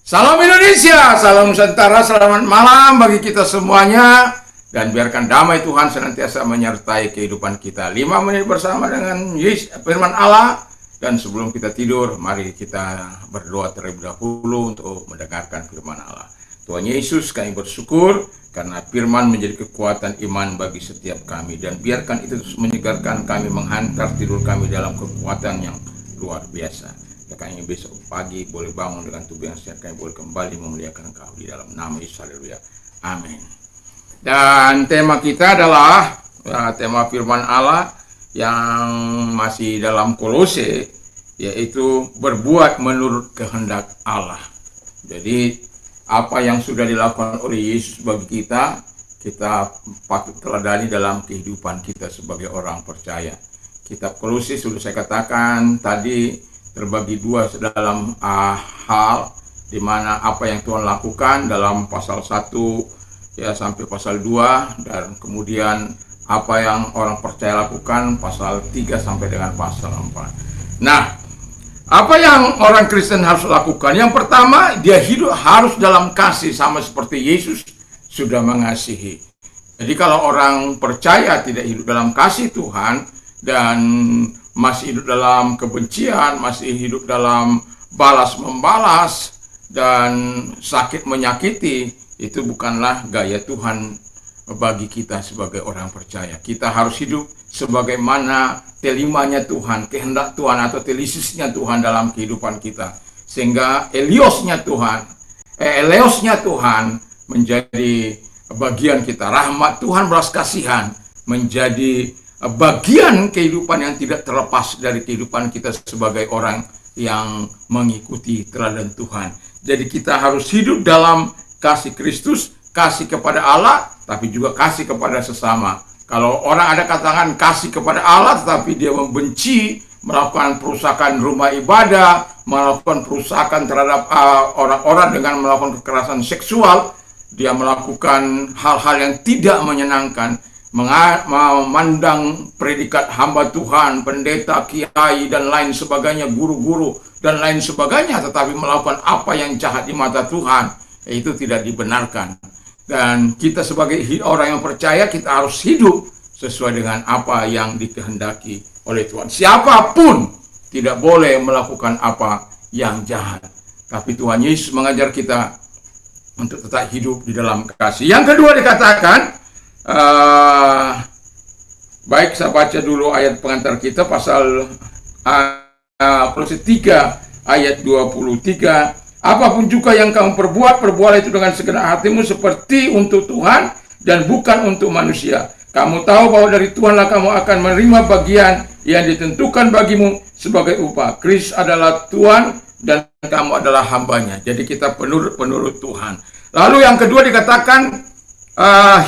Salam Indonesia, salam Nusantara, selamat malam bagi kita semuanya. Dan biarkan damai Tuhan senantiasa menyertai kehidupan kita. 5 menit bersama dengan firman Allah. Dan sebelum kita tidur, mari kita berdoa terlebih dahulu untuk mendengarkan firman Allah. Tuhan Yesus, kami bersyukur karena firman menjadi kekuatan iman bagi setiap kami. Dan biarkan itu menyegarkan kami, menghantar tidur kami dalam kekuatan yang luar biasa. Ya, kami besok pagi boleh bangun dengan tubuh yang sehat, kami boleh kembali memuliakan Engkau di dalam nama Yesus. Haleluya. Amin. Dan tema kita adalah tema firman Allah yang masih dalam Kolose, yaitu berbuat menurut kehendak Allah. Jadi apa yang sudah dilakukan oleh Yesus bagi kita, kita patut teladani dalam kehidupan kita sebagai orang percaya. Kitab Kolose sudah saya katakan tadi terbagi dua dalam hal, di mana apa yang Tuhan lakukan dalam pasal 1 ya sampai pasal 2, dan kemudian apa yang orang percaya lakukan pasal 3 sampai dengan pasal 4. Nah, apa yang orang Kristen harus lakukan? Yang pertama, dia hidup harus dalam kasih sama seperti Yesus sudah mengasihi. Jadi kalau orang percaya tidak hidup dalam kasih Tuhan dan masih hidup dalam kebencian, masih hidup dalam balas-membalas dan sakit menyakiti, itu bukanlah gaya Tuhan bagi kita sebagai orang percaya. Kita harus hidup sebagaimana telimanya Tuhan, kehendak Tuhan atau telisisnya Tuhan dalam kehidupan kita. Sehingga eleosnya Tuhan menjadi bagian kita. Rahmat Tuhan, belas kasihan menjadi bagian kehidupan yang tidak terlepas dari kehidupan kita sebagai orang yang mengikuti teladan Tuhan. Jadi kita harus hidup dalam kasih Kristus, kasih kepada Allah, tapi juga kasih kepada sesama. Kalau orang ada katakan kasih kepada Allah, tetapi dia membenci, melakukan perusakan rumah ibadah, melakukan perusakan terhadap orang-orang dengan melakukan kekerasan seksual, dia melakukan hal-hal yang tidak menyenangkan, memandang predikat hamba Tuhan, pendeta, kiai, dan lain sebagainya, guru-guru, dan lain sebagainya, tetapi melakukan apa yang jahat di mata Tuhan, itu tidak dibenarkan. Dan kita sebagai orang yang percaya, kita harus hidup sesuai dengan apa yang dikehendaki oleh Tuhan. Siapapun tidak boleh melakukan apa yang jahat. Tapi Tuhan Yesus mengajar kita untuk tetap hidup di dalam kasih. Yang kedua dikatakan, baik saya baca dulu ayat pengantar kita, pasal Kolose 3 ayat 23. Apapun juga yang kamu perbuat, perbuatlah itu dengan segenap hatimu seperti untuk Tuhan dan bukan untuk manusia. Kamu tahu bahwa dari Tuhanlah kamu akan menerima bagian yang ditentukan bagimu sebagai upah. Kristus adalah Tuhan dan kamu adalah hambanya. Jadi kita penurut Tuhan. Lalu yang kedua dikatakan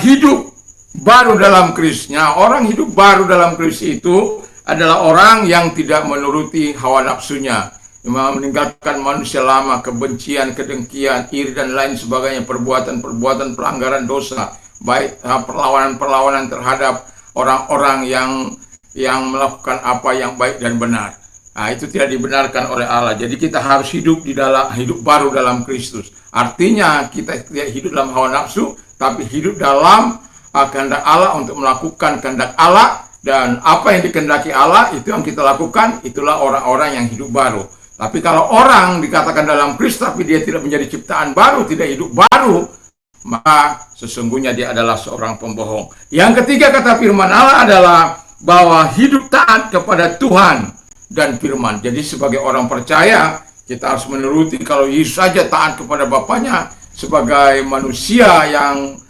hidup baru dalam Kristus. Orang hidup baru dalam Kristus itu adalah orang yang tidak menuruti hawa nafsunya, meninggalkan manusia lama, kebencian, kedengkian, iri, dan lain sebagainya, perbuatan-perbuatan pelanggaran dosa, baik perlawanan-perlawanan terhadap orang-orang yang melakukan apa yang baik dan benar. Nah, itu tidak dibenarkan oleh Allah. Jadi kita harus hidup di dalam hidup baru dalam Kristus. Artinya kita tidak hidup dalam hawa nafsu, tapi hidup dalam kehendak Allah untuk melakukan kehendak Allah, dan apa yang dikehendaki Allah itu yang kita lakukan. Itulah orang-orang yang hidup baru. Tapi kalau orang dikatakan dalam Kristus tapi dia tidak menjadi ciptaan baru, tidak hidup baru, maka sesungguhnya dia adalah seorang pembohong. Yang ketiga kata firman Allah adalah bahwa hidup taat kepada Tuhan dan firman. Jadi sebagai orang percaya kita harus menuruti. Kalau Yesus saja taat kepada Bapaknya sebagai manusia yang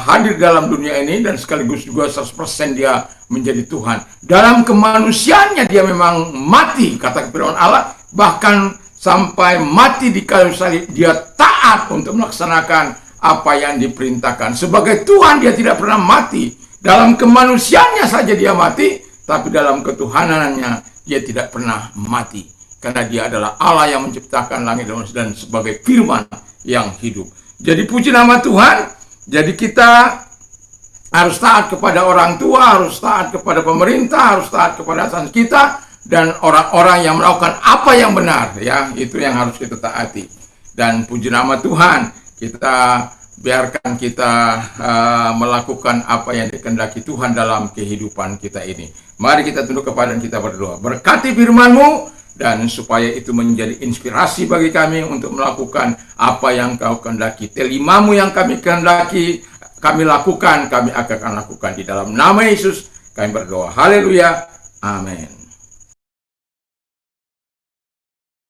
hadir dalam dunia ini, dan sekaligus juga 100% dia menjadi Tuhan. Dalam kemanusiaannya dia memang mati, kata firman Allah, bahkan sampai mati di kayu salib dia taat untuk melaksanakan apa yang diperintahkan. Sebagai Tuhan dia tidak pernah mati. Dalam kemanusiaannya saja dia mati, tapi dalam ketuhanannya dia tidak pernah mati. Karena dia adalah Allah yang menciptakan langit dan sebagai firman yang hidup. Jadi puji nama Tuhan. Jadi kita harus taat kepada orang tua, harus taat kepada pemerintah, harus taat kepada atasan kita, dan orang-orang yang melakukan apa yang benar, ya, itu yang harus kita taati. Dan puji nama Tuhan, kita biarkan kita melakukan apa yang dikehendaki Tuhan dalam kehidupan kita ini. Mari kita tunduk kepada dan kita berdoa. Berkati firman-Mu, dan supaya itu menjadi inspirasi bagi kami untuk melakukan apa yang Kau kehendaki. Telimamu yang kami kehendaki, kami lakukan, kami akan lakukan. Di dalam nama Yesus kami berdoa. Haleluya. Amin.